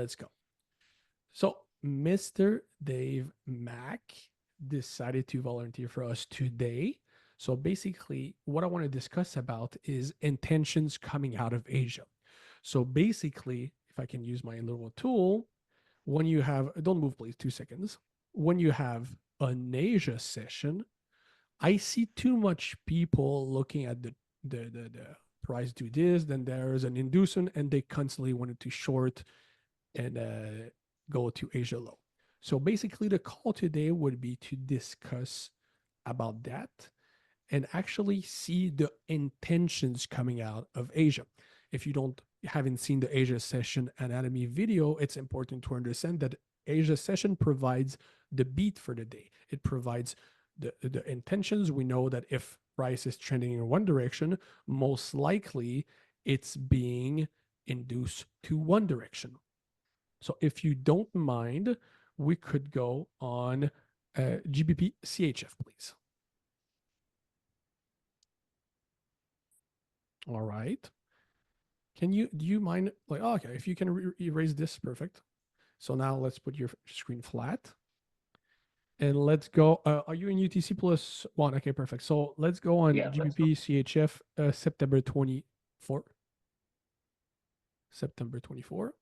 let's go. So Mr. Dave Mack decided to volunteer for us today. So basically, what I want to discuss about is intentions coming out of Asia. So basically, if I can use my little tool, when you have, don't move please, 2 seconds. When you have an Asia session, I see too much people looking at the price do this, then there's an inducement, and they constantly wanted to short and go to Asia low. So basically, the call today would be to discuss about that and actually see the intentions coming out of Asia. If you haven't seen the Asia session anatomy video, it's important to understand that Asia session provides the beat for the day. It provides the intentions. We know that if price is trending in one direction, most likely it's being induced to one direction. So if you don't mind, we could go on GBP CHF, please. All right. Do you mind, like, oh, okay, if you can erase this, perfect. So now let's put your screen flat. And let's go, are you in UTC plus one? Okay, perfect. So let's go on GBP CHF September 24. September 24.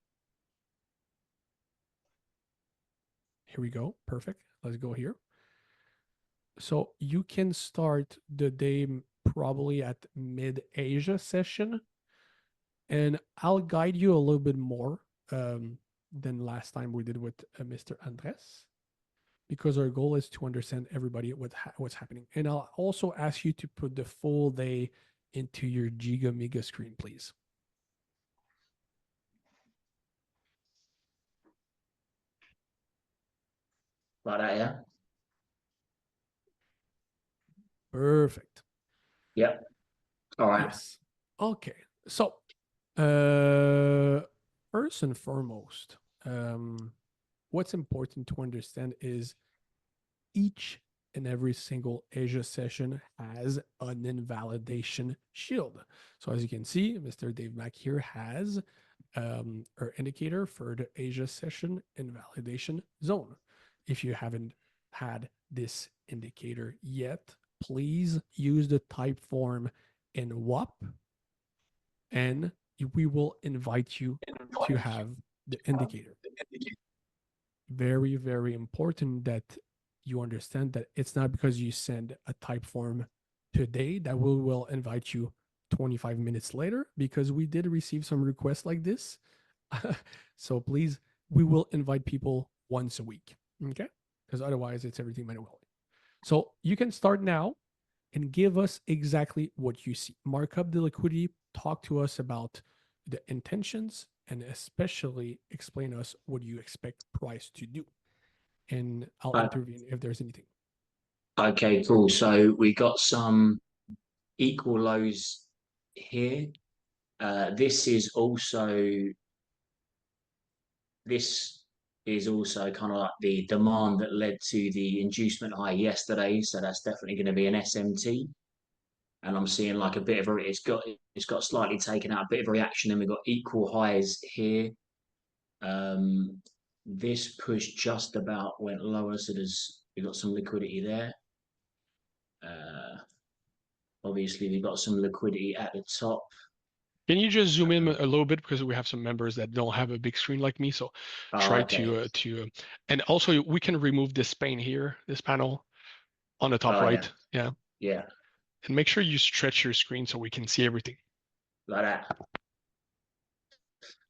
Here we go, perfect. Let's go here. So you can start the day probably at mid-Asia session. And I'll guide you a little bit more than last time we did with Mr. Andres, because our goal is to understand everybody what's happening. And I'll also ask you to put the full day into your Giga Mega screen, please. Like that, yeah? Perfect. Yep. All right. Yes. Okay. So first and foremost, what's important to understand is each and every single Asia session has an invalidation shield. So as you can see, Mr. Dave Mack here has our indicator for the Asia session invalidation zone. If you haven't had this indicator yet, please use the type form in WAP and we will invite you to have the indicator. Very, very important that you understand that it's not because you send a type form today that we will invite you 25 minutes later, because we did receive some requests like this. So please, we will invite people once a week, okay? Because otherwise it's everything manually. So you can start now and give us exactly what you see. Mark up the liquidity, talk to us about the intentions, and especially explain us what you expect price to do. And I'll intervene if there's anything. Okay, cool. So we got some equal lows here. This is also kind of like the demand that led to the inducement high yesterday. So that's definitely going to be an SMT. And I'm seeing like a bit of it's got slightly taken out, a bit of a reaction, and we've got equal highs here. This push just about went lower, so we've got some liquidity there. Obviously, we've got some liquidity at the top. Can you just zoom in a little bit, because we have some members that don't have a big screen like me, so try to and also we can remove this pane here, this panel on the top right. Yeah. And make sure you stretch your screen so we can see everything. Like that.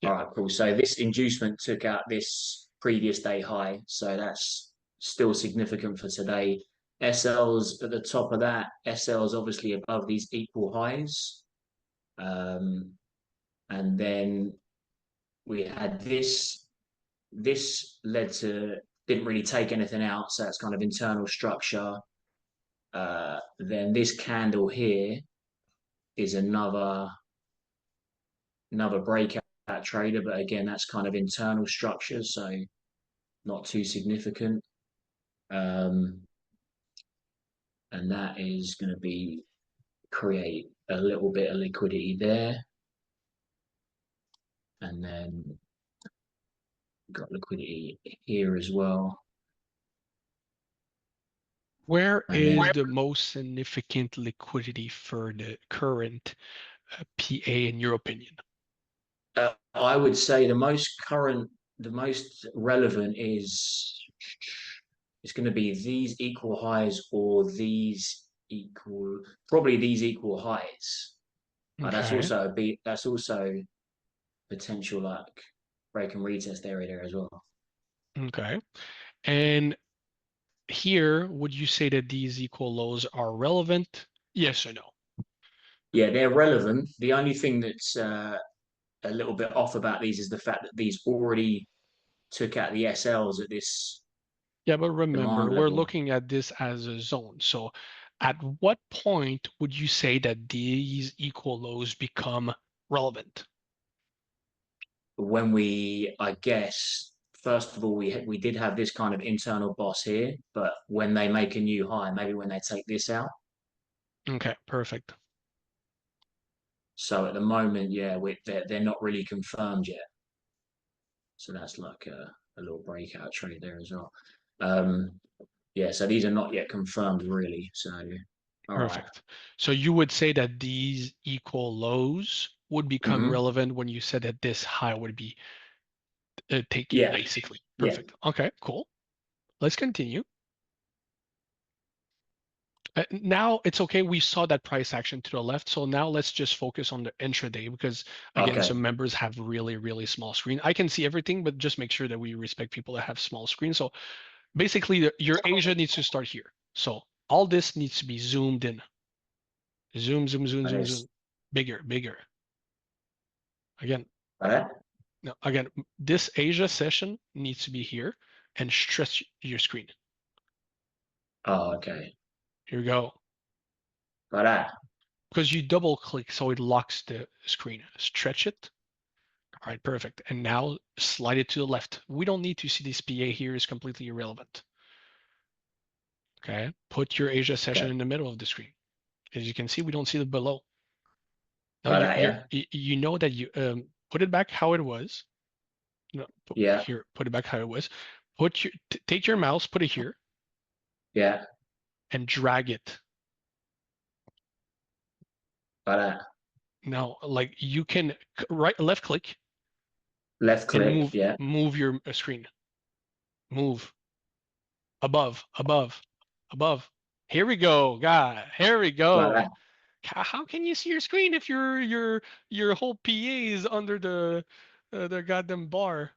Yeah. All right, cool. So this inducement took out this previous day high, so that's still significant for today. SL's at the top of that. SL's obviously above these equal highs. And then we had this didn't really take anything out, so that's kind of internal structure. Then this candle here is another breakout trader, but again, that's kind of internal structure, so not too significant. And that is going to create a little bit of liquidity there. And then got liquidity here as well. Where And then is the most significant liquidity for the current PA in your opinion? I would say the most relevant is it's going to be these equal highs or probably these equal highs. That's Okay. also potential like break and retest area there as well. Okay. And here, would you say that these equal lows are relevant? Yes or no? Yeah, they're relevant. The only thing that's a little bit off about these is the fact that these already took out the SLs at this Yeah, but remember, demand we're level. looking at this as a zone. So at what point would you say that these equal lows become relevant? When I guess, first of all, we did have this kind of internal boss here, but when they make a new high, maybe when they take this out. Okay, perfect. So at the moment, yeah, they're not really confirmed yet. So that's like a little breakout trade there as well. Yeah, so these are not yet confirmed really. So all right. Perfect. So you would say that these equal lows would become Mm-hmm. relevant when you said that this high would be taken, Yeah, basically. yeah. Perfect. Okay, cool. Let's continue. Now it's okay. We saw that price action to the left. So now let's just focus on the intraday because again, Okay. some members have really, really small screen. I can see everything, but just make sure that we respect people that have small screen. So basically your Asia needs to start here. So all this needs to be zoomed in. Zoom, zoom, zoom, zoom, zoom. Bigger, bigger. Again, no, again, this Asia session needs to be here and stretch your screen. Oh, okay. Here we go. Got that. Because you double click so it locks the screen. Stretch it. All right, perfect. And now slide it to the left. We don't need to see this PA here, is completely irrelevant. Okay, put your Asia session Okay. in the middle of the screen. As you can see, we don't see the below. Now Got that, yeah. you know that you put it back how it was. No, Yeah. here, put it back how it was. Take your mouse, put it here, Yeah. and drag it. Got that. Now, like you can left click Left and click, yeah. move your screen. Move above, above, above. Here we go, God. Here we Got go. that. How can you see your screen if your whole PA is under the goddamn bar?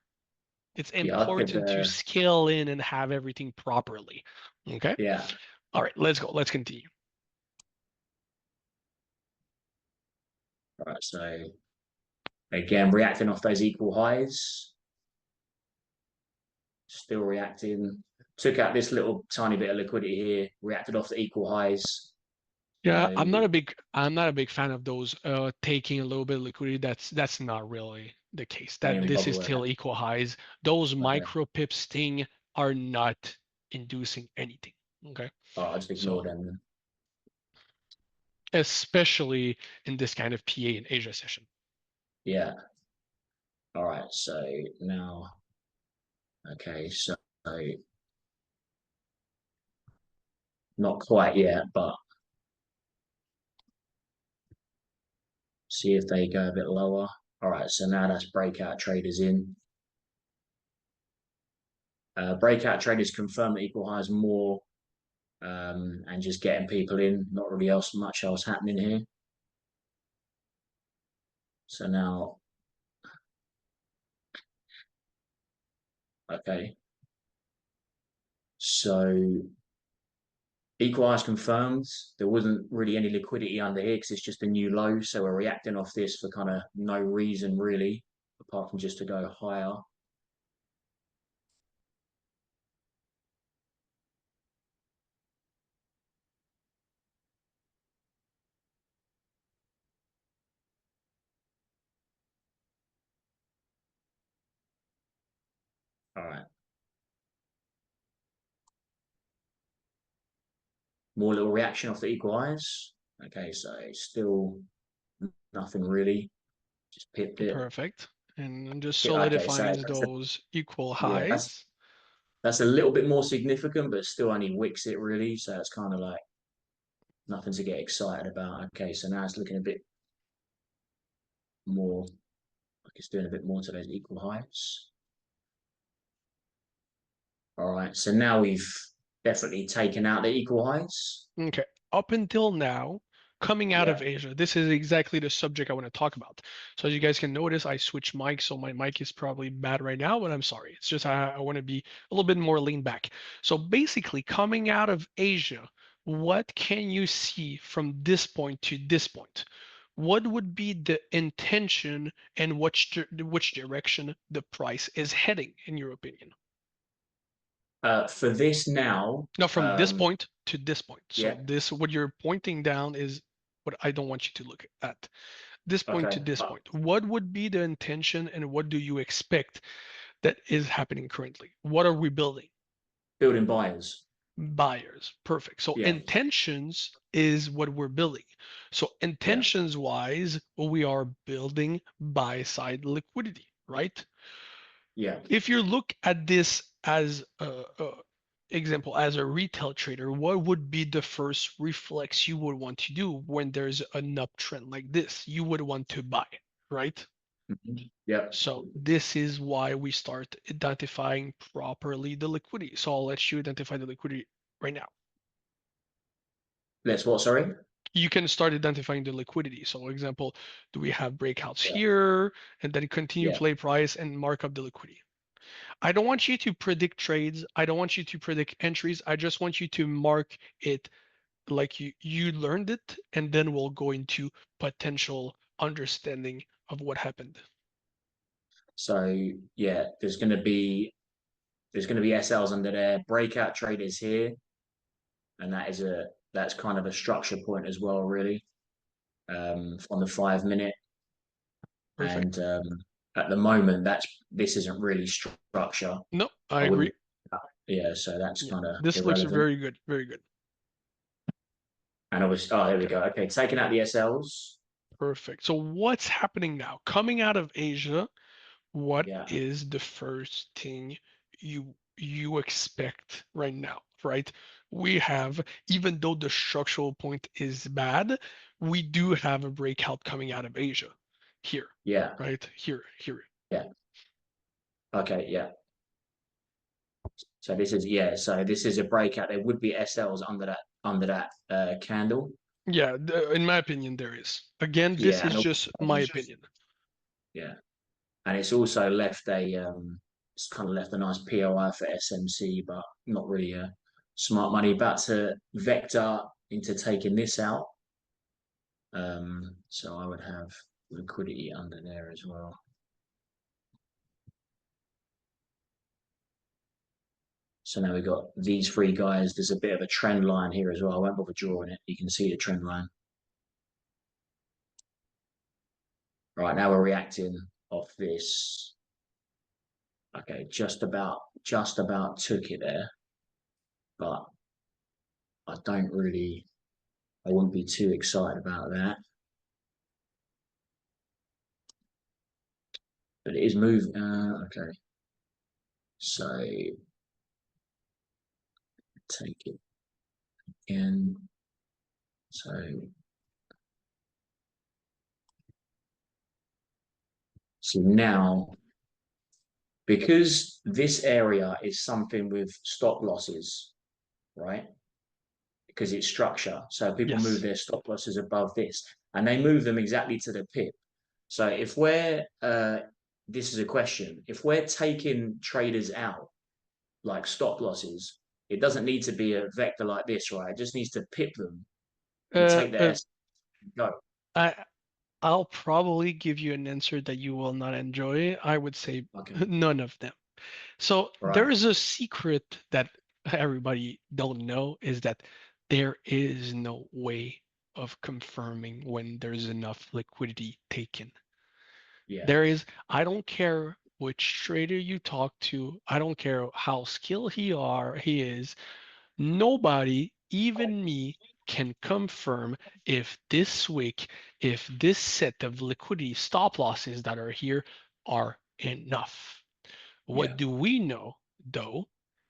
It's Yeah, I could important to scale in and have everything properly. Okay. yeah. All right, let's go. Let's continue. All right, so again, reacting off those equal highs. Still reacting. Took out this little tiny bit of liquidity here, reacted off the equal highs. Yeah, So, I'm not a big fan of those taking a little bit of liquidity. That's not really the case. don't That even this bother is with that. still equal highs. Those Okay. micro pips sting are not inducing anything. Okay. Oh, I'll just ignore So them then. especially in this kind of PA and Asia session. Yeah. All right, so now okay, so not quite yet, but see if they go a bit lower. All right, so now that's breakout traders in. Breakout traders confirm that equal highs more and just getting people in. Not really much else happening here. So now, okay. So equal highs confirmed. There wasn't really any liquidity under here because it's just a new low. So we're reacting off this for kind of no reason really, apart from just to go higher. All right. More little reaction off the equal highs. Okay, so still nothing really. Just pipped it. Perfect. and just Yeah, okay, so solidifies those equal yeah, highs. that's a little bit more significant, but still only wicks it really. So it's kind of like nothing to get excited about. Okay, so now it's looking a bit more like it's doing a bit more to those equal highs. All right, so now we've definitely taken out the equal highs. Okay, up until now, coming out Yeah. of Asia, this is exactly the subject I want to talk about. So as you guys can notice, I switched mics, so my mic is probably bad right now, but I'm sorry. It's just I want to be a little bit more lean back. So basically, coming out of Asia, what can you see from this point to this point? What would be the intention and which direction the price is heading, in your opinion? For this now, No, from this point to this point. So yeah, this, what you're pointing down is what I don't want you to look at. This point to okay, this point. What would be the intention and what do you expect that is happening currently? What are we building? building buyers. Buyers. Perfect. So Yeah, intentions is what we're building. So intentions wise, we are building buy side liquidity, right? yeah. If you look at this as a example, as a retail trader, what would be the first reflex you would want to do when there's an uptrend like this? You would want to buy, right? Yeah. So this is why we start identifying properly the liquidity. So I'll let you identify the liquidity right now. Let's what? Sorry. You can start identifying the liquidity. So example, do we have breakouts Yeah. here and then continue Yeah. play price and mark up the liquidity? I don't want you to predict trades. I don't want you to predict entries. I just want you to mark it like you learned it, and then we'll go into potential understanding of what happened. So yeah, there's going to be SLs under there, breakout traders here, and that's kind of a structure point as well, really, on the 5 minute. Perfect. And at the moment, this isn't really structure. No, I I agree. wouldn't. Yeah, so that's Yeah. kind of This looks irrelevant. very good, very good. And obviously, oh, there we go. Okay, taking out the SLs. Perfect. So what's happening now? Coming out of Asia, what Yeah, is the first thing you expect right now, right? We have, even though the structural point is bad, we do have a breakout coming out of Asia here, yeah, right? Here. yeah. Okay, yeah. So this is a breakout. There would be SLs under that candle. Yeah, in my opinion, there is. Again, this Yeah, is and just my opinion. yeah, and it's also left it's kind of left a nice POI for SMC, but not really a smart money. About to vector into taking this out. So I would have liquidity under there as well. So now we've got these three guys. There's a bit of a trend line here as well. I won't bother drawing it. You can see the trend line. Right, now we're reacting off this. Okay, just about took it there. But I wouldn't be too excited about that. But it is moving. Okay. So take it in. So now, because this area is something with stop losses, right? Because it's structure. So people Yes. move their stop losses above this and they move them exactly to the pip. So if we're, this is a question, if we're taking traders out, like stop losses, it doesn't need to be a vector like this, right? It just needs to pip them and take their S and go. I'll probably give you an answer that you will not enjoy. I would say Okay. none of them. So there Right. is a secret that everybody don't know, is that there is no way of confirming when there's enough liquidity taken. Yeah. There is, I don't care which trader you talk to, I don't care how skilled he is, nobody, even me, can confirm if this week, if this set of liquidity stop losses that are here are enough. What Yeah. do we know, though,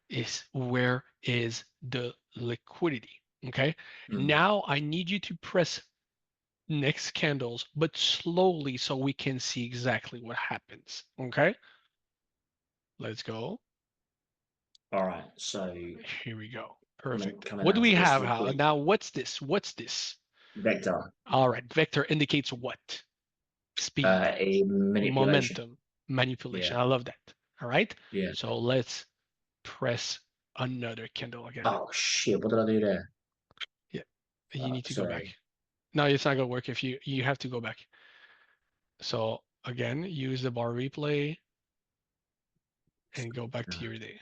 is where is the liquidity? Okay. Mm. Now I need you to press next candles, but slowly so we can see exactly what happens. Okay. Let's go. All right. So Here we go. coming, Perfect. coming What do out we of this have? liquidity Now, what's this? What's this? vector, All right. Vector indicates what? Speed, a manipulation. momentum, manipulation. Yeah. I love that. All right. Yeah. So let's press another candle again. Oh shit! What did I do there? You need to go back. Sorry. No, it's not gonna work if you have to go back. So again, use the bar replay and go back to your day.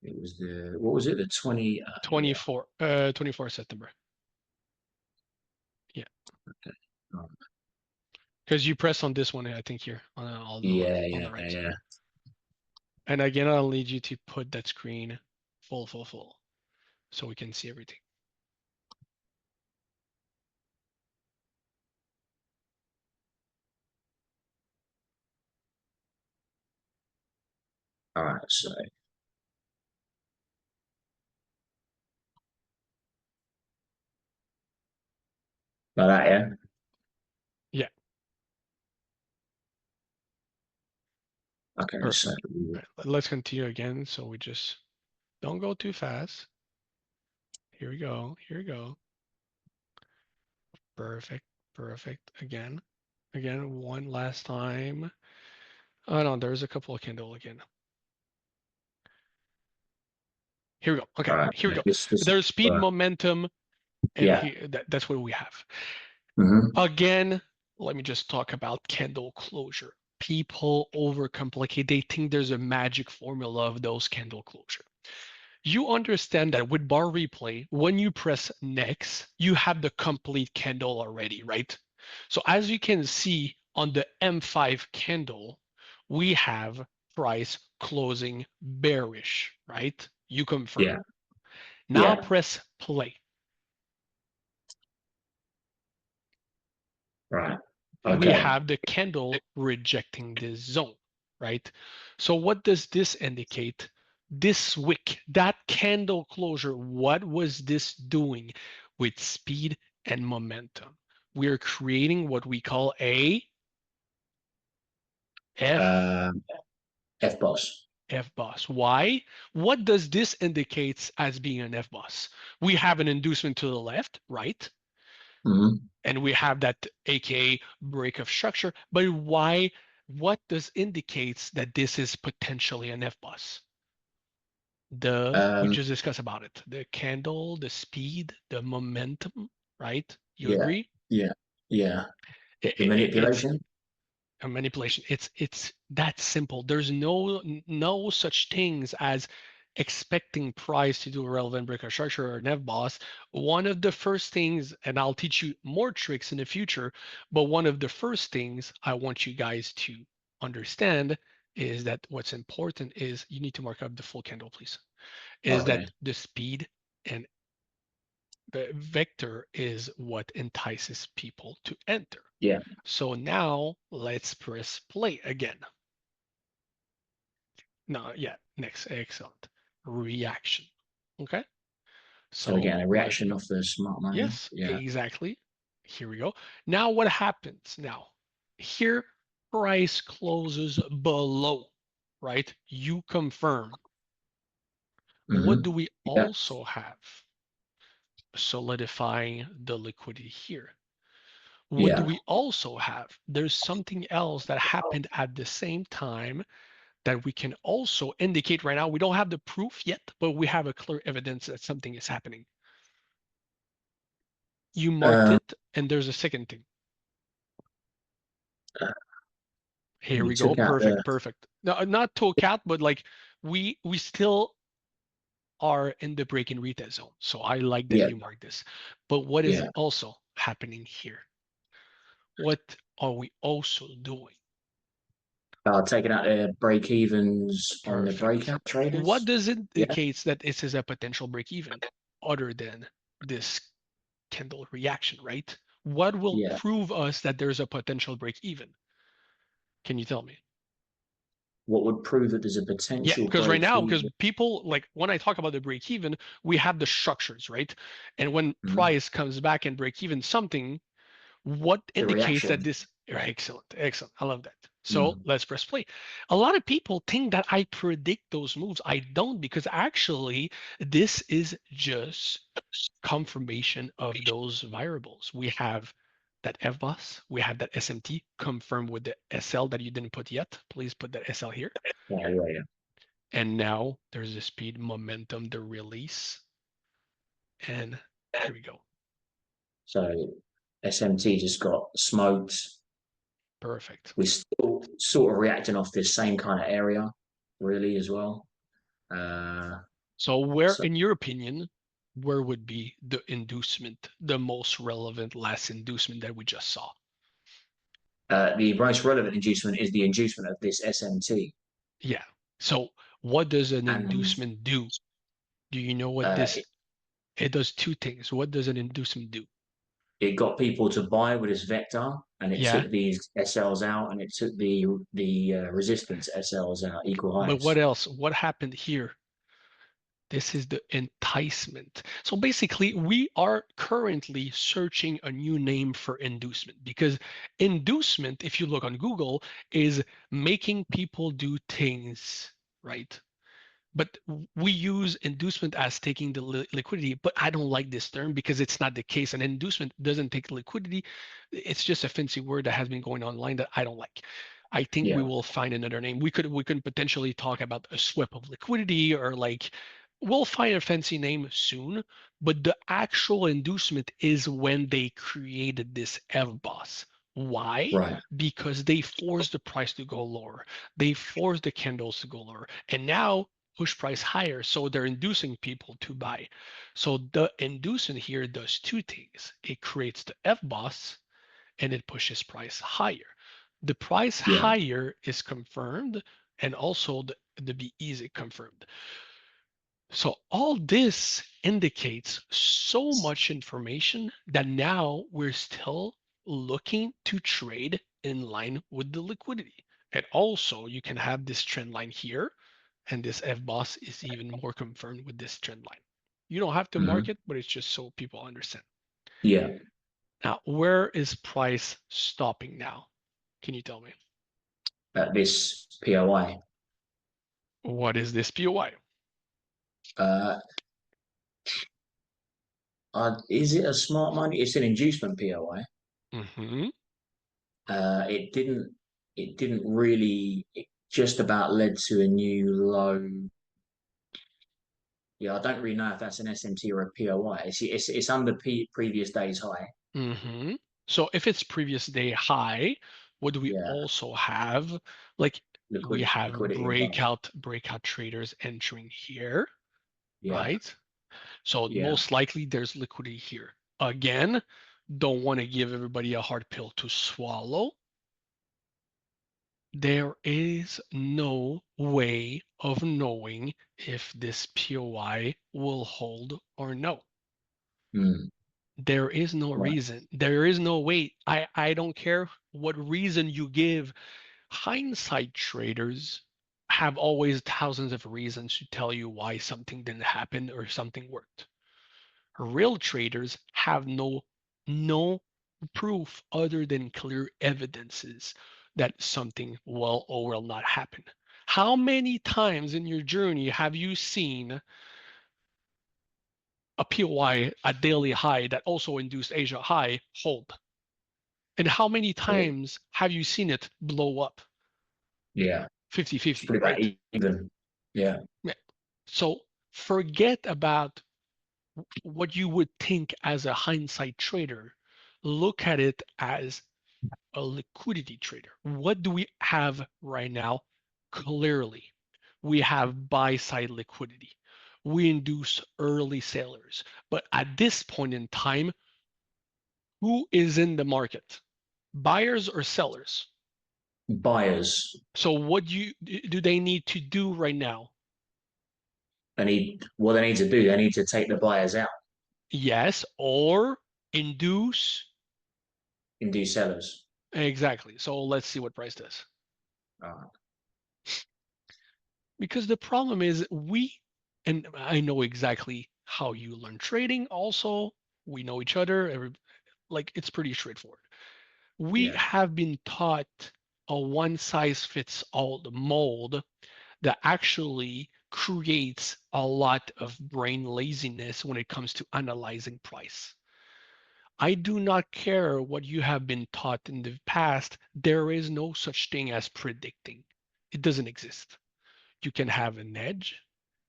It was what was it? The 20. 24 September. Yeah. Okay. Oh, Because you press on this one, I think here on all the on the right. yeah. And again, I'll need you to put that screen full, so we can see everything. All right. So. Like that, yeah. Yeah. Okay. Perfect. So. Right, let's continue again. So we just don't go too fast. Here we go. Here we go. Perfect. Perfect. Again. One last time. Oh no, there's a couple of candle again. Here we go. Okay, All right. here we go. This, There's speed, momentum, and yeah. here, that's what we have. Mm-hmm. Again, let me just talk about candle closure. People overcomplicate. They think there's a magic formula of those candle closure. You understand that with bar replay, when you press next, you have the complete candle already, right? So as you can see on the M5 candle, we have price closing bearish, right? You confirm. Yeah. Now Yeah. press play. Right. We Okay. have the candle rejecting this zone, right? So what does this indicate? This wick, that candle closure, what was this doing with speed and momentum? We're creating what we call a F-boss. F-boss. Why? What does this indicate as being an F-boss? We have an inducement to the left, right? Mm-hmm. And we have that AKA break of structure. But why? What does indicates that this is potentially an F-boss? We just discussed about it. The candle, the speed, the momentum, right? You agree? Yeah. Yeah. The It's manipulation. a manipulation. It's that simple. There's no such things as expecting price to do a relevant breakout structure or an F-boss. One of the first things, and I'll teach you more tricks in the future, but one of the first things I want you guys to understand is that what's important is you need to mark up the full candle, please. Is Okay. that the speed and the vector is what entices people to enter. Yeah. So now let's press play again. No, yeah, next, excellent. Reaction. Okay. So we're getting a reaction off the smart money. Yes, Yeah. exactly. Here we go. Now what happens? Now, here price closes below, right? You confirm. What do we also have? Solidifying the liquidity here. What do we also have? There's something else that happened at the same time that we can also indicate right now. We don't have the proof yet, but we have a clear evidence that something is happening. You marked it, and there's a second thing. Here we go. Perfect, perfect. No, not took out, but like we still are in the break-in retest zone. So I like that you marked this. But what is also happening here? What are we also doing? Taking out their break evens on the breakout traders. What does it indicate that this is a potential break even other than this candle reaction, right? What will Yeah. prove us that there's a potential break even? Can you tell me? What would prove that there's a Yeah, potential because right break now, because even? people like when I talk about the break even, we have the structures, right? And when Mhm. price comes back and break even something, what The indicates that reaction. this excellent, excellent. I love that. So Mm. let's press play. A lot of people think that I predict those moves. I don't, because actually this is just confirmation of those variables. We have that FBOS, we have that SMT confirmed with the SL that you didn't put yet. Please put that SL here. Yeah, yeah. And now there's the speed, momentum, the release. And here we go. So SMT just got smoked. Perfect. We're still sort of reacting off this same kind of area, really, as well. So where, So in your opinion, where would be the inducement, the most relevant last inducement that we just saw? the most relevant inducement is the inducement of this SMT. Yeah. So what does an And inducement do? Do you know what this, it does two things. What does an inducement do? it got people to buy with this vector, and it Yeah. took these SLs out, and it took the resistance SLs out, equal But what highs. else? What happened here? This is the enticement. So basically, we are currently searching a new name for inducement, because inducement, if you look on Google, is making people do things, right? But we use inducement as taking the liquidity, but I don't like this term because it's not the case. An inducement doesn't take liquidity. It's just a fancy word that has been going online that I don't like. I think we Yeah, will find another name. We could potentially talk about a swap of liquidity, or like we'll find a fancy name soon, but the actual inducement is when they created this FBOS. Why? right. Because they forced the price to go lower. They forced the candles to go lower. And now push price higher, so they're inducing people to buy. So the inducement here does two things. It creates the FBOS and it pushes price higher. The price Yeah, higher is confirmed, and also the BE is confirmed. So all this indicates so much information that now we're still looking to trade in line with the liquidity. And also you can have this trend line here, and this FBOS is even more confirmed with this trend line. You don't have to mark mhm. it, but it's just so people understand. Yeah. Now, where is price stopping now? Can you tell me? At this POI. What is this POI? Uh, is it a smart money? It's an inducement POI. Mm-hmm. It didn't. It didn't really. It just about led to a new low. Yeah, I don't really know if that's an SMT or a POI. It's under previous day's high. Mm-hmm. So if it's previous day high, what do we Yeah, also have? Like we have liquidity above. breakout traders entering here, Yeah, right? So yeah, most likely there's liquidity here. Again, don't want to give everybody a hard pill to swallow. There is no way of knowing if this POI will hold or no. mm, There is no right. reason. There is no way. I don't care what reason you give. Hindsight traders have always thousands of reasons to tell you why something didn't happen or something worked. Real traders have no proof other than clear evidences that something will or will not happen. How many times in your journey have you seen a POI, a daily high that also induced Asia high, hold? And how many Yeah, times have you seen it blow up? yeah. It's 50-50, pretty about right? even. Yeah, Yeah. So forget about what you would think as a hindsight trader. Look at it as a liquidity trader. What do we have right now? Clearly, we have buy side liquidity. We induce early sellers. But at this point in time, who is in the market? Buyers or sellers? buyers. So what do they need to do right now? They need what they need to do. They need to take the buyers out. Yes, or induce. Induce sellers. Exactly. So let's see what price does. Alright. Because the problem is and I know exactly how you learn trading. Also, we know each other. Like it's pretty straightforward. We Yeah. have been taught a one size fits all mold that actually creates a lot of brain laziness when it comes to analyzing price. I do not care what you have been taught in the past. There is no such thing as predicting. It doesn't exist. You can have an edge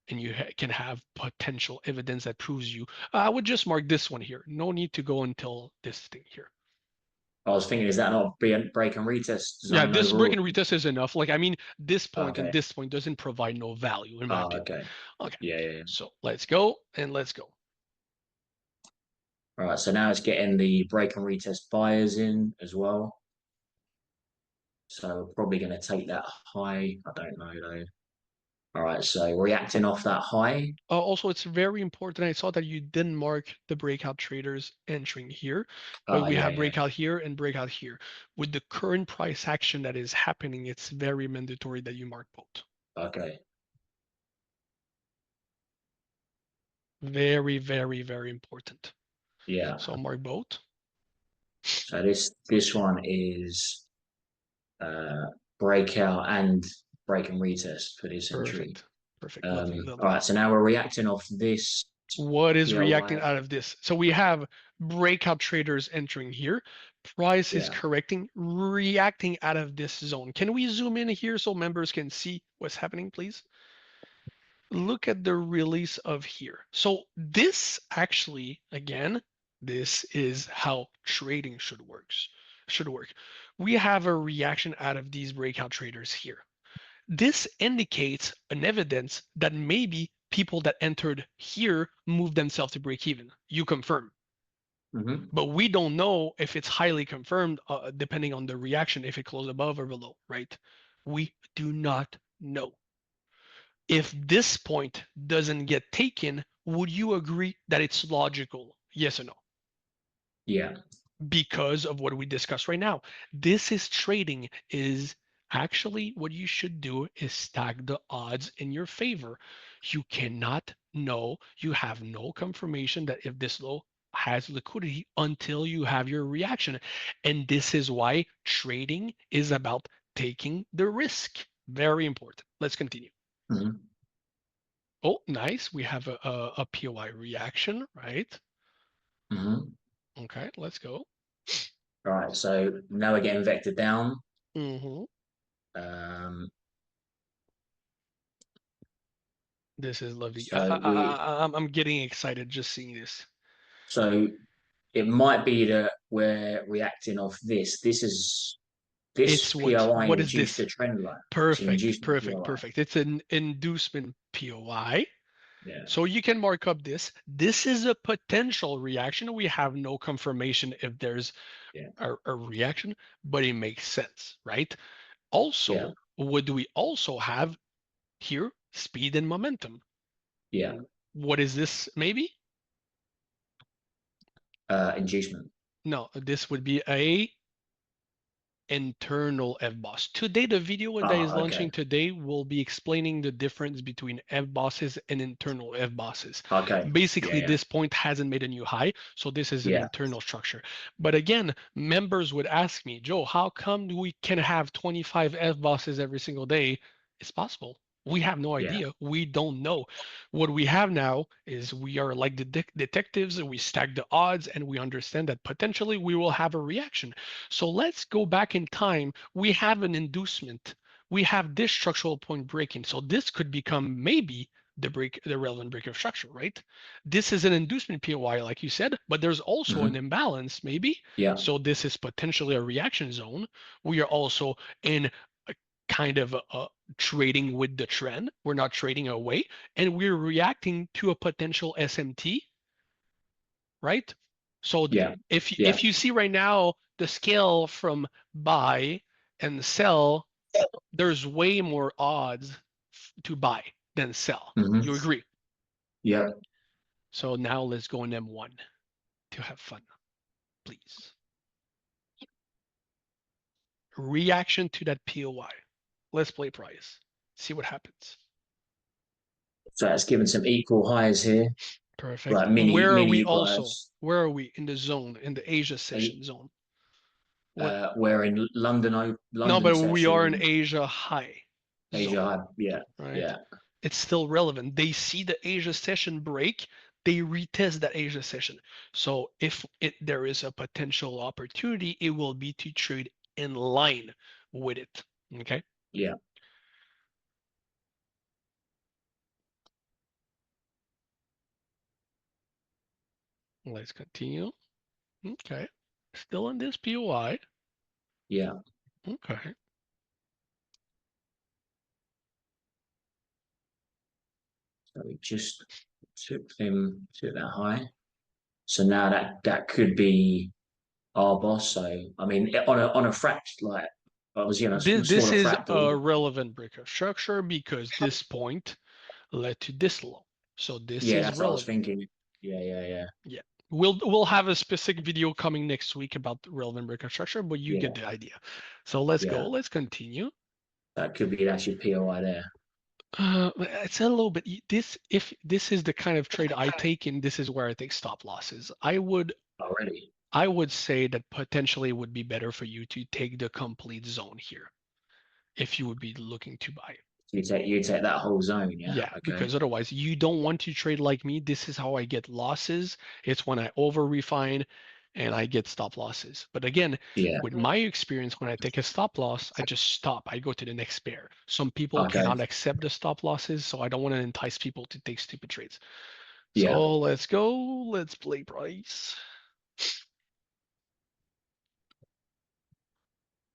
and you can have potential evidence that proves you. I would just mark this one here. No need to go until this thing here. I was thinking, is that not break and retest Yeah, zone this break overall? and retest is enough. Like, I mean, this point and Okay. this point doesn't provide no value in my opinion. Okay. Okay, Yeah. so let's go and let's go. All right. So now it's getting the break and retest buyers in as well. So we're probably going to take that high. I don't know though. All right. So reacting off that high. Also, it's very important. I saw that you didn't mark the breakout traders entering here, but we have Yeah. breakout here and breakout here. With the current price action that is happening, it's very mandatory that you mark both. Okay. Very, very, very important. Yeah. So mark both. So this one is breakout and break and retest for this entry. Perfect. Lovely. All right. So now we're reacting off this. What is POI. reacting out of this? So we have breakout traders entering here. Price is Yeah. correcting, reacting out of this zone. Can we zoom in here so members can see what's happening, please? Look at the release of here. So this actually, again, this is how trading should work. We have a reaction out of these breakout traders here. This indicates an evidence that maybe people that entered here moved themselves to break even. You confirm. But we don't know if it's highly confirmed, depending on the reaction, if it closed above or below, right? We do not know. If this point doesn't get taken, would you agree that it's logical? Yes or no? Yeah. Because of what we discussed right now. This is trading is actually what you should do is stack the odds in your favor. You cannot know, you have no confirmation that if this low has liquidity until you have your reaction. And this is why trading is about taking the risk. Very important. Let's continue. Oh, nice. We have a POI reaction, right? Okay, let's go. All right, so now we're getting vectored down. This is lovely. So I'm getting excited just seeing this. So it might be that we're reacting off this. This POI What is induced this? a trend line. Perfect. It's an inducement POI. Yeah. So you can mark up this. This is a potential reaction. We have no confirmation if there's a reaction, but it makes sense, right? Also, what do we also have here? Speed and momentum. Yeah. What is this maybe? Inducement. No, this would be a internal FBOSS. Today, the video that is launching today will be explaining the difference between FBOSses and internal FBOSses. Okay. Basically, this point hasn't made a new high, so this is an internal structure. But again, members would ask me, Joe, how come we can have 25 FBOSses every single day? It's possible. We have no idea. We don't know. What we have now is we are like the detectives and we stack the odds and we understand that potentially we will have a reaction. So let's go back in time. We have an inducement. We have this structural point breaking. So this could become maybe the relevant break of structure, right? This is an inducement POI, like you said, but there's also an imbalance, maybe. Yeah. So this is potentially a reaction zone. We are also in a kind of trading with the trend. We're not trading away, and we're reacting to a potential SMT, right? So if you see right now the scale from buy and sell, there's way more odds to buy than sell. You agree? Yeah. So now let's go in M1 to have fun. please. Reaction to that POI. Let's play price. See what happens. So that's given some equal highs here, Perfect. like mini also? buys. Where are we in the zone, in the Asia session zone? We're in London. No, London but we are in session, Asia high. Asia zone, high. Yeah, right? yeah. It's still relevant. They see the Asia session break, they retest that Asia session. So if there is a potential opportunity, it will be to trade in line with it. Okay. Yeah. Let's continue. Okay. Still in this POI. Yeah. Okay. So we just took that high. So now that could be our boss. So I mean, on a fract, like I was, This smaller is a fractal. relevant break of structure because this point led to this low. So this Yeah, is that's what I was relevant. thinking. Yeah. Yeah. We'll have a specific video coming next week about relevant break of structure, but you get the idea. So let's go. Let's continue. That could be that's your POI there. It's a little bit if this is the kind of trade I take, and this is where I take stop losses. I would say that potentially it would be better for you to take the complete zone here if you would be looking to buy. You take that whole zone, yeah. Yeah, Okay. because otherwise you don't want to trade like me. This is how I get losses. It's when I over refine and I get stop losses. But again, with my experience, when I take a stop loss, I just stop. I go to the next pair. Some people cannot accept the stop losses, so I don't want to entice people to take stupid trades. So let's go. Let's play price.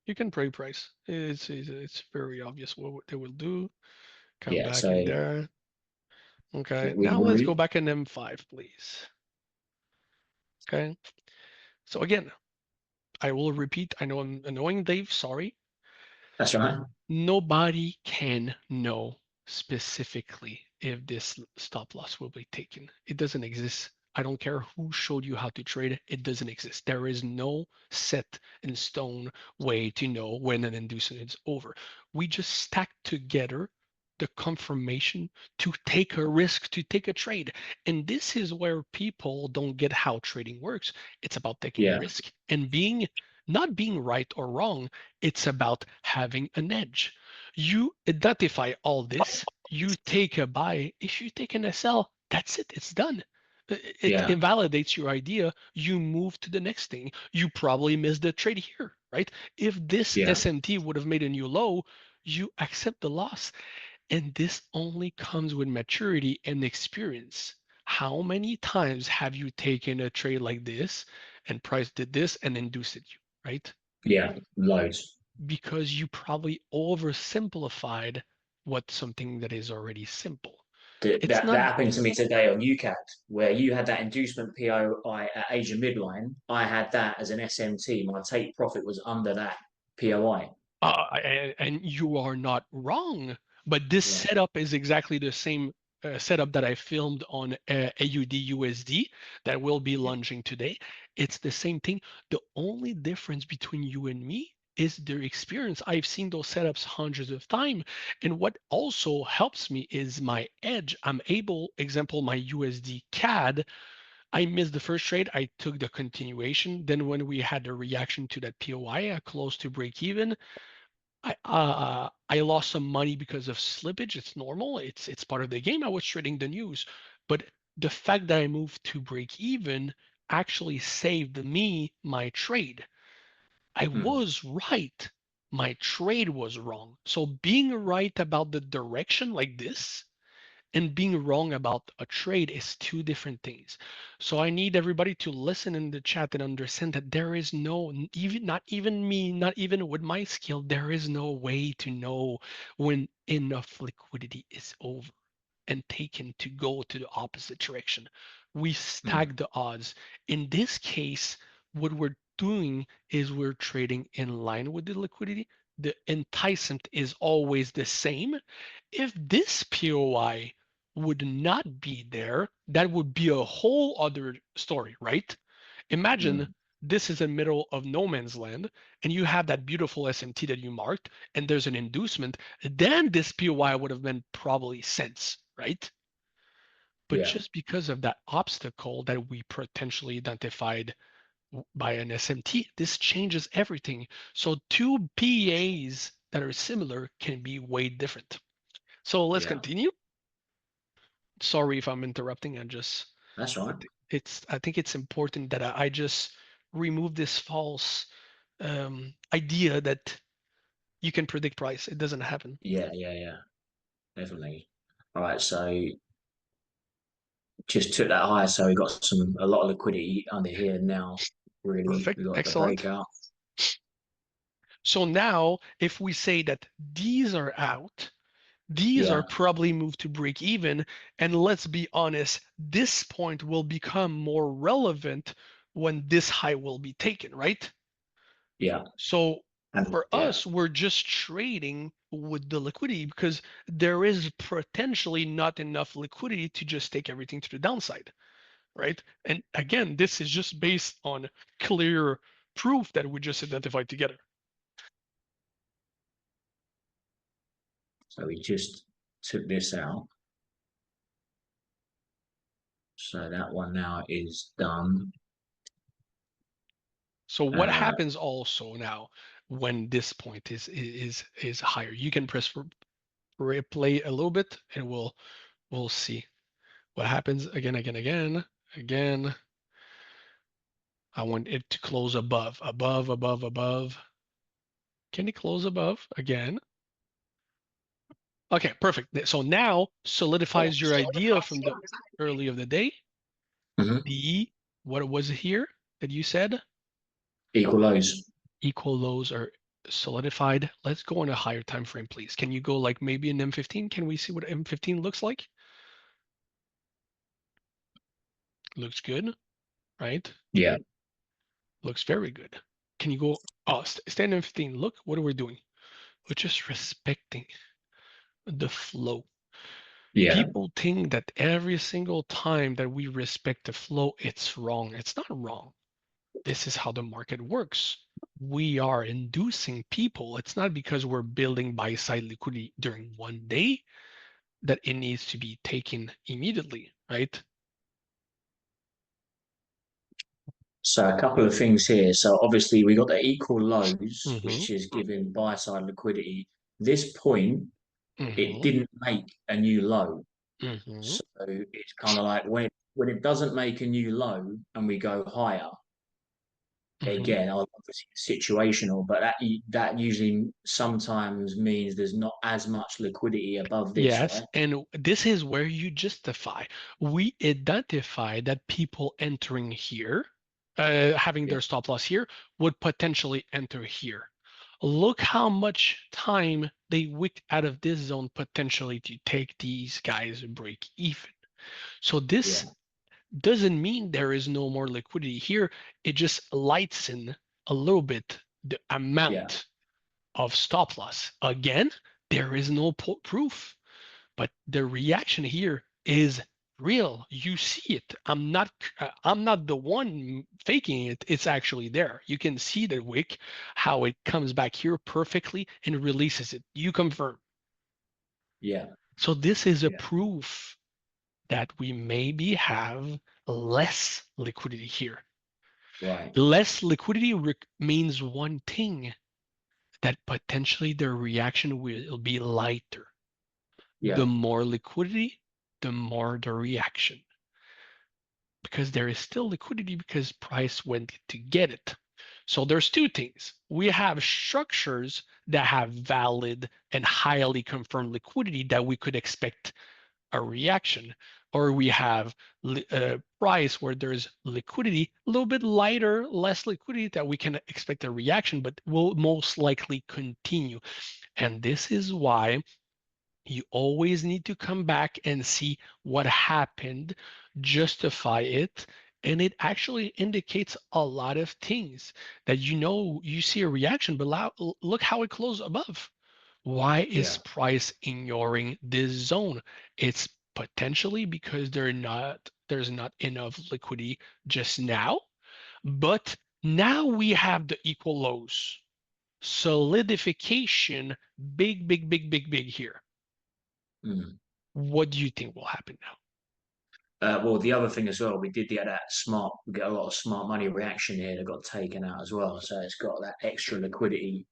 You can play price. It's very obvious what they will do. Come back in there. Okay, now let's go back in M5, please. Okay. So again, I will repeat. I know I'm annoying Dave. Sorry. That's right. Nobody can know specifically if this stop loss will be taken. It doesn't exist. I don't care who showed you how to trade. It doesn't exist. There is no set in stone way to know when an inducement is over. We just stack together the confirmation to take a risk, to take a trade. And this is where people don't get how trading works. It's about taking a risk and not being right or wrong. It's about having an edge. You identify all this, you take a buy. If you take an SL, that's it, it's done. It invalidates your idea. You move to the next thing. You probably missed the trade here, right? If this SMT would have made a new low, you accept the loss. And this only comes with maturity and experience. How many times have you taken a trade like this and price did this and induced you, right? Yeah, loads. Because you probably oversimplified what something that is already simple. That happened to me today on UCAD, where you had that inducement POI at Asia midline. I had that as an SMT. My take profit was under that POI. And you are not wrong, but this setup is exactly the same setup that I filmed on AUD USD that will be launching today. It's the same thing. The only difference between you and me is their experience. I've seen those setups hundreds of times. And what also helps me is my edge. I'm able, example, my USD CAD, I missed the first trade. I took the continuation. Then when we had the reaction to that POI, close to break even, I lost some money because of slippage. It's normal. It's part of the game. I was trading the news, but the fact that I moved to break even actually saved me my trade. I was right. My trade was wrong. So being right about the direction like this and being wrong about a trade is two different things. So I need everybody to listen in the chat and understand that there is no, even not even me, not even with my skill, there is no way to know when enough liquidity is over and taken to go to the opposite direction. We stack the odds. In this case, what we're doing is we're trading in line with the liquidity. The enticement is always the same. If this POI would not be there, that would be a whole other story, right? Imagine this is the middle of no man's land, and you have that beautiful SMT that you marked, and there's an inducement, then this POI would have been probably sense, right? But Yeah. just because of that obstacle that we potentially identified by an SMT, this changes everything. So two PEAs that are similar can be way different. So let's Yeah. continue. Sorry if I'm interrupting. That's right. I think it's important that I just remove this false idea that you can predict price. It doesn't happen. Yeah. Definitely. All right. So just took that high, so we got a lot of liquidity under here now. Really, Perfect. we got the Excellent. breakout. So now if we say that these are out, these Yeah. are probably moved to break even. And let's be honest, this point will become more relevant when this high will be taken, right? Yeah. So And for yeah. us, we're just trading with the liquidity because there is potentially not enough liquidity to just take everything to the downside, right? And again, this is just based on clear proof that we just identified together. So we just took this out. So that one now is done. So what happens also now when this point is higher? You can press replay a little bit and we'll see what happens again. I want it to close above. Can it close above again? Okay, perfect. So now solidifies your idea from the early of the day. Mhm. What was it here that you said? Equal lows. Equal lows are solidified. Let's go on a higher time frame, please. Can you go like maybe an M15? Can we see what M15 looks like? Looks good, right? Yeah. Looks very good. Can you go, stand M15, look, what are we doing? We're just respecting the flow. Yeah. People think that every single time that we respect the flow, it's wrong. It's not wrong. This is how the market works. We are inducing people. It's not because we're building buy side liquidity during one day that it needs to be taken immediately, right? So a couple of things here. So obviously we got the equal lows, Mhm. which is giving buy side liquidity. This point, it Mhm. didn't make a new low. Mhm. So it's kind of like when it doesn't make a new low and we go higher, Mhm. again, obviously situational, but that usually sometimes means there's not as much liquidity above this, Yes, right? and this is where you justify. We identify that people entering here, having Yeah. their stop loss here, would potentially enter here. Look how much time they wicked out of this zone potentially to take these guys break even. So this Yeah. doesn't mean there is no more liquidity here. It just lights in a little bit the amount of stop loss. Again, there is no proof, but the reaction here is real. You see it. I'm not the one faking it. It's actually there. You can see the wick, how it comes back here perfectly and releases it. You confirm. Yeah. So this is a Yeah. proof that we maybe have less liquidity here. Right. Less liquidity means one thing, that potentially the reaction will be lighter. Yeah. The more liquidity, the more the reaction. Because there is still liquidity because price went to get it. So there's two things. We have structures that have valid and highly confirmed liquidity that we could expect a reaction, or we have a price where there's liquidity, a little bit lighter, less liquidity that we can expect a reaction, but will most likely continue. And this is why you always need to come back and see what happened, justify it, and it actually indicates a lot of things that you see a reaction, but look how it closed above. Why is Yeah. price ignoring this zone? It's potentially because there's not enough liquidity just now, but Now we have the equal lows. Solidification, big, big, big, big, big here. Mm. What do you think will happen now? Well, the other thing as well, we get a lot of smart money reaction here that got taken out as well. So it's got that extra liquidity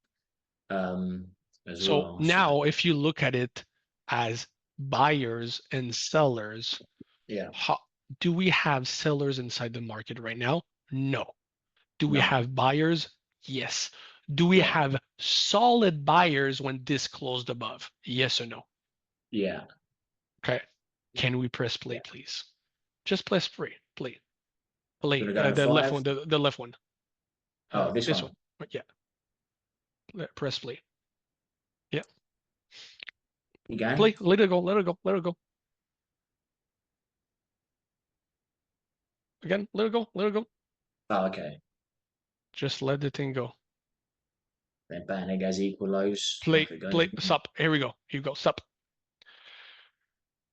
as So well. now if you look at it as buyers and sellers, Yeah, do we have sellers inside the market right now? No. Do we No. have buyers? Yes. Do we Yeah. have solid buyers when this closed above? Yes or no? Yeah. Okay. Can we press play, please? Just press play. Play. Play. Gonna go to The left 5? one. The left one. Oh, this This one. one. Yeah. Press play. Yeah. You going? Play. Let it go. Let it go. Let it go. Again. Let it go. Let it go. Oh, okay. Just let the thing go. Then bang, it goes equal lows. Play. Off it goes. Play. Stop. Here we go. Here you go. Stop.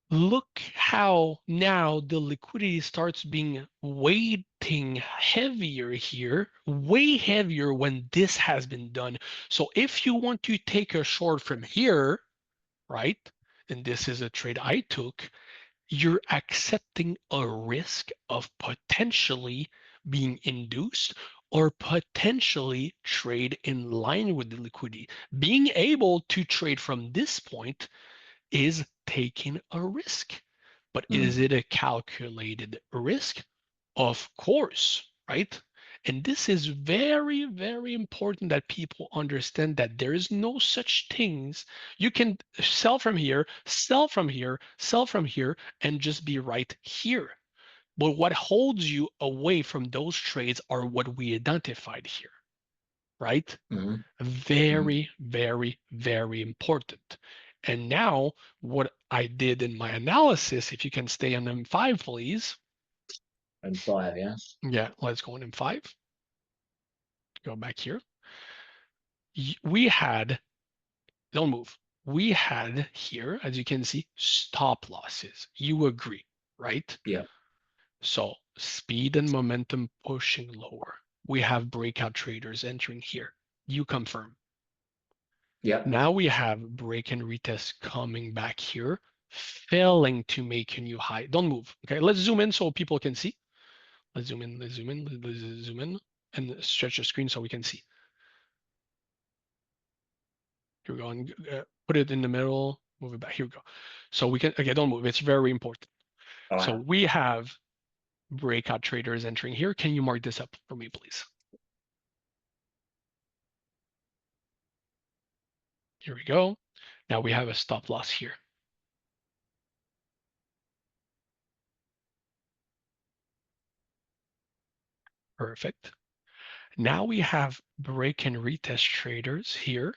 Look how now the liquidity starts being weighting heavier here, way heavier when this has been done. So if you want to take a short from here, right, and this is a trade I took, you're accepting a risk of potentially being induced or potentially trade in line with the liquidity. Being able to trade from this point is taking a risk. But is it a calculated risk? Of course, right? And this is very, very important that people understand that there is no such things. You can sell from here, sell from here, sell from here, and just be right here. But what holds you away from those trades are what we identified here, right? Mhm. Very, very, very important. And now what I did in my analysis, if you can stay on M5, please. And 5, yeah. Yeah, let's go on M5. Go back here. We had, don't move. We had here, as you can see, stop losses. You agree, right? Yeah. So speed and momentum pushing lower. We have breakout traders entering here. You confirm. Yeah. Now we have break and retest coming back here, failing to make a new high. Don't move. Okay, let's zoom in so people can see. Let's zoom in, let's zoom in, let's zoom in and stretch the screen so we can see. Here we go, and put it in the middle, move it back. Here we go. So we can, again, don't move. It's very important. All So right. we have breakout traders entering here. Can you mark this up for me, please? Here we go. Now we have a stop loss here. Perfect. Now we have break and retest traders here.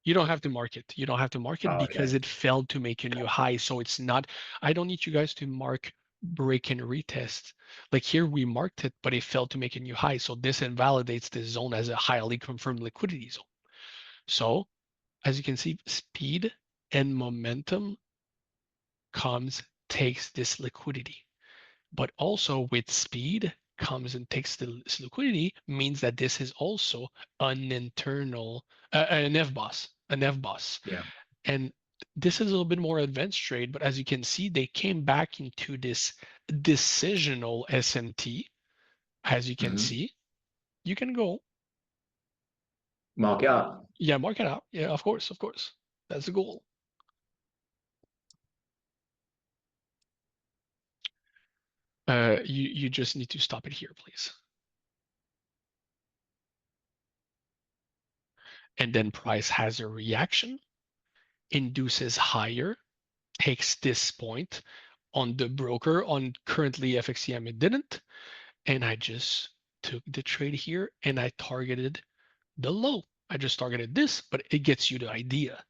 You don't have to mark it. You don't have to mark it because it failed to make a new high. So it's not, I don't need you guys to mark break and retest. Like here we marked it, but it failed to make a new high. So this invalidates this zone as a highly confirmed liquidity zone. So as you can see, speed and momentum takes this liquidity. But also with speed comes and takes this liquidity means that this is also an internal, an FBOS, an FBOS. Yeah. And this is a little bit more advanced trade, but as you can see, they came back into this decisional SMT. As you can see, you can go. Mark it up. Yeah, mark it out. Yeah, of course, of course. That's the goal. You just need to stop it here, please. And then price has a reaction, induces higher, takes this point on the broker. On currently FXCM, it didn't. And I just took the trade here and I targeted the low. I just targeted this, but it gets you the idea.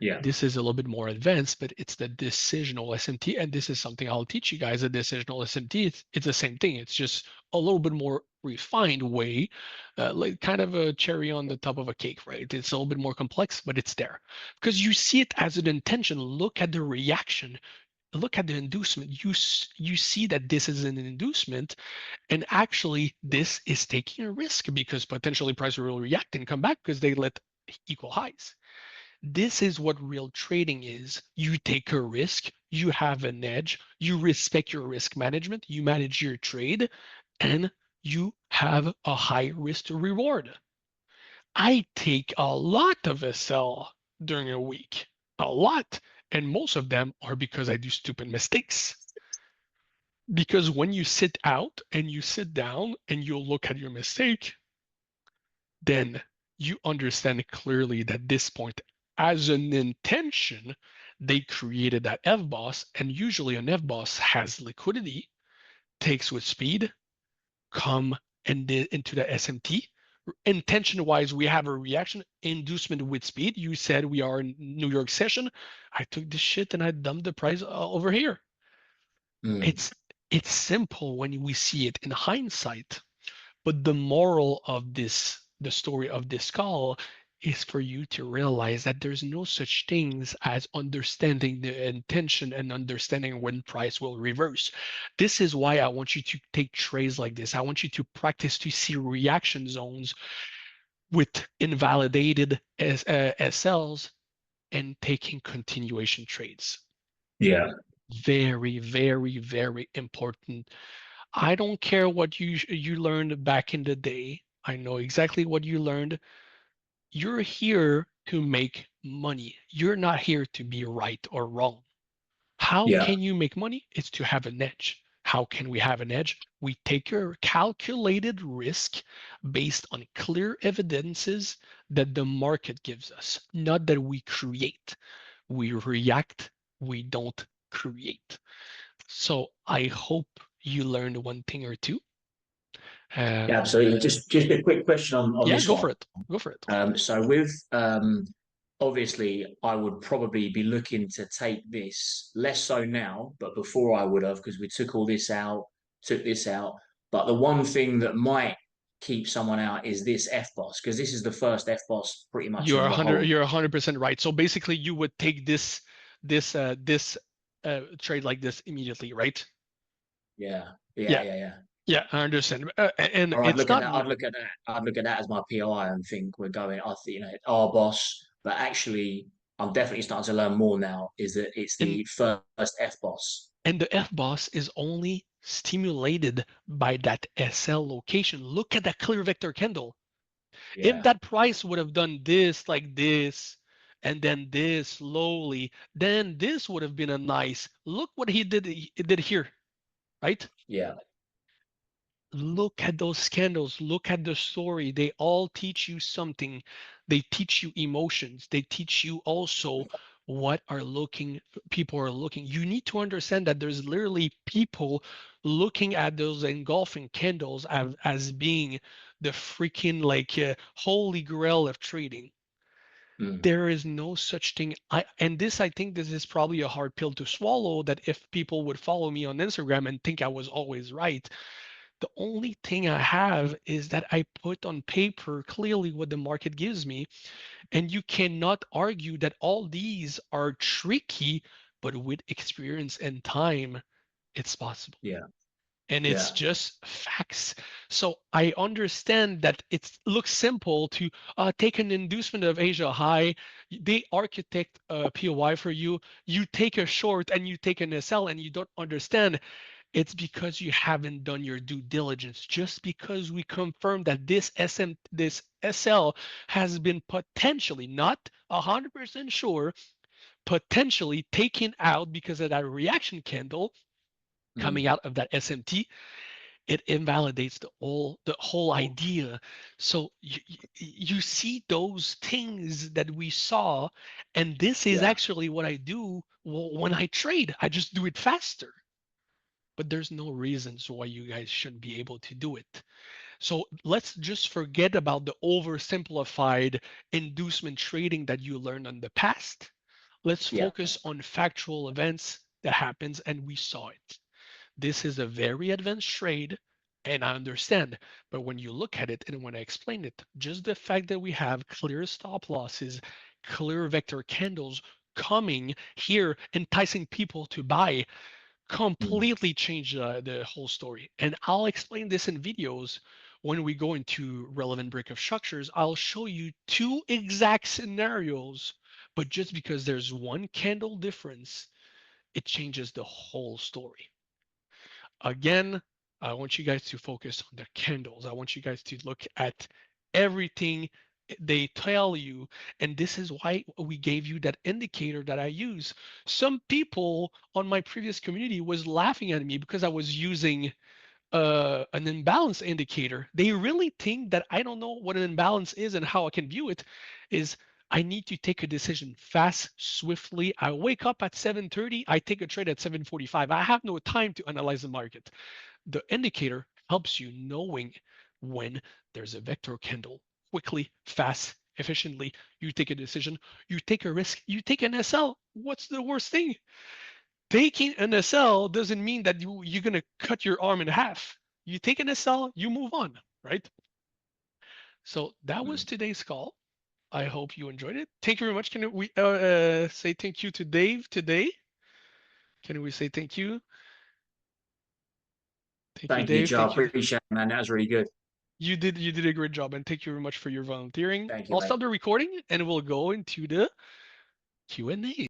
Yeah. This is a little bit more advanced, but it's the decisional SMT. And this is something I'll teach you guys. A decisional SMT, it's the same thing. It's just a little bit more refined way, like kind of a cherry on the top of a cake, right? It's a little bit more complex, but it's there because you see it as an intention. Look at the reaction. look at the inducement. You see that this is an inducement, and actually this is taking a risk because potentially price will react and come back because they let equal highs. This is what real trading is. You take a risk, you have an edge, you respect your risk management, you manage your trade, and you have a high risk to reward. I take a lot of SL during a week, a lot. And most of them are because I do stupid mistakes. Because when you sit out and you sit down and you look at your mistake, then you understand clearly that this point, as an intention, they created that FBOSS, and usually an FBOSS has liquidity, takes with speed, come and into the SMT. Intention wise, we have a reaction inducement with speed. You said we are in New York session. I took this shit and I dumped the price over here. Mm. It's simple when we see it in hindsight, but the moral of this, the story of this call, is for you to realize that there's no such things as understanding the intention and understanding when price will reverse. This is why I want you to take trades like this. I want you to practice to see reaction zones with invalidated SLs and taking continuation trades. Yeah. Very, very, very important. I don't care what you learned back in the day. I know exactly what you learned. You're here to make money. You're not here to be right or wrong. How Yeah. can you make money? It's to have an edge. How can we have an edge? We take a calculated risk based on clear evidences that the market gives us, not that we create. We react, we don't create. So I hope you learned one thing or two. Yeah, absolutely. Just a quick question on Yeah, this go one. for it. Go for it. So with obviously I would probably be looking to take this less so now, but before I would have, because we took this out. But the one thing that might keep someone out is this FBOSS, because this is the first FBOSS pretty much You're of the whole. 100% right. So basically you would take this trade like this immediately, right? Yeah. Yeah. Yeah, I understand. And Or it's not I'd look at that. I'd look at that as my PI and think we're going. I think our boss, but actually, I'm definitely starting to learn more now. Is that it's and the first F boss. and the FBOSS is only stimulated by that SL location. Look at that clear vector candle. If Yeah, that price would have done this like this and then this slowly, then this would have been a nice, look what he did here, right? yeah, Look at those candles, look at the story. They all teach you something. They teach you emotions. They teach you also what people are looking. You need to understand that there's literally people looking at those engulfing candles as being the freaking holy grail of trading. mm, There is no such thing. I think this is probably a hard pill to swallow, that if people would follow me on Instagram and think I was always right, the only thing I have is that I put on paper clearly what the market gives me. And you cannot argue that all these are tricky, but with experience and time, it's possible. yeah, And it's yeah, just facts. So I understand that it looks simple to take an inducement of Asia high. They architect a POI for you. You take a short and you take an SL and you don't understand. It's because you haven't done your due diligence. Just because we confirm that this SL has been potentially, not 100% sure, potentially taken out because of that reaction candle mm, coming out of that SMT, it invalidates the whole idea. So you see those things that we saw, and this is yeah, actually what I do when I trade. I just do it faster. But there's no reasons why you guys shouldn't be able to do it. So let's just forget about the oversimplified inducement trading that you learned in the past. Let's yeah, focus on factual events that happens and we saw it. This is a very advanced trade, and I understand. But when you look at it and when I explain it, just the fact that we have clear stop losses, clear vector candles, coming here, enticing people to buy, completely change the whole story. And I'll explain this in videos when we go into relevant breakup structures. I'll show you 2 exact scenarios, but just because there's one candle difference, it changes the whole story. Again, I want you guys to focus on the candles. I want you guys to look at everything they tell you. And this is why we gave you that indicator that I use. Some people on my previous community was laughing at me because I was using an imbalance indicator. They really think that I don't know what an imbalance is and how I can view it. Is I need to take a decision fast, swiftly. I wake up at 7:30, I take a trade at 7:45. I have no time to analyze the market. The indicator helps you knowing when there's a vector candle. Quickly, fast, efficiently, you take a decision, you take a risk, you take an SL. What's the worst thing? Taking an SL doesn't mean that you're going to cut your arm in half. You take an SL, you move on, right? So that was today's call. I hope you enjoyed it. Thank you very much. Can we say thank you to Dave today? Can we say thank you? Thank you, Joe. Appreciate it, man. That was really good. You did a great job, and thank you very much for your volunteering. Thank you, I'll mate. stop the recording and we'll go into the Q&A.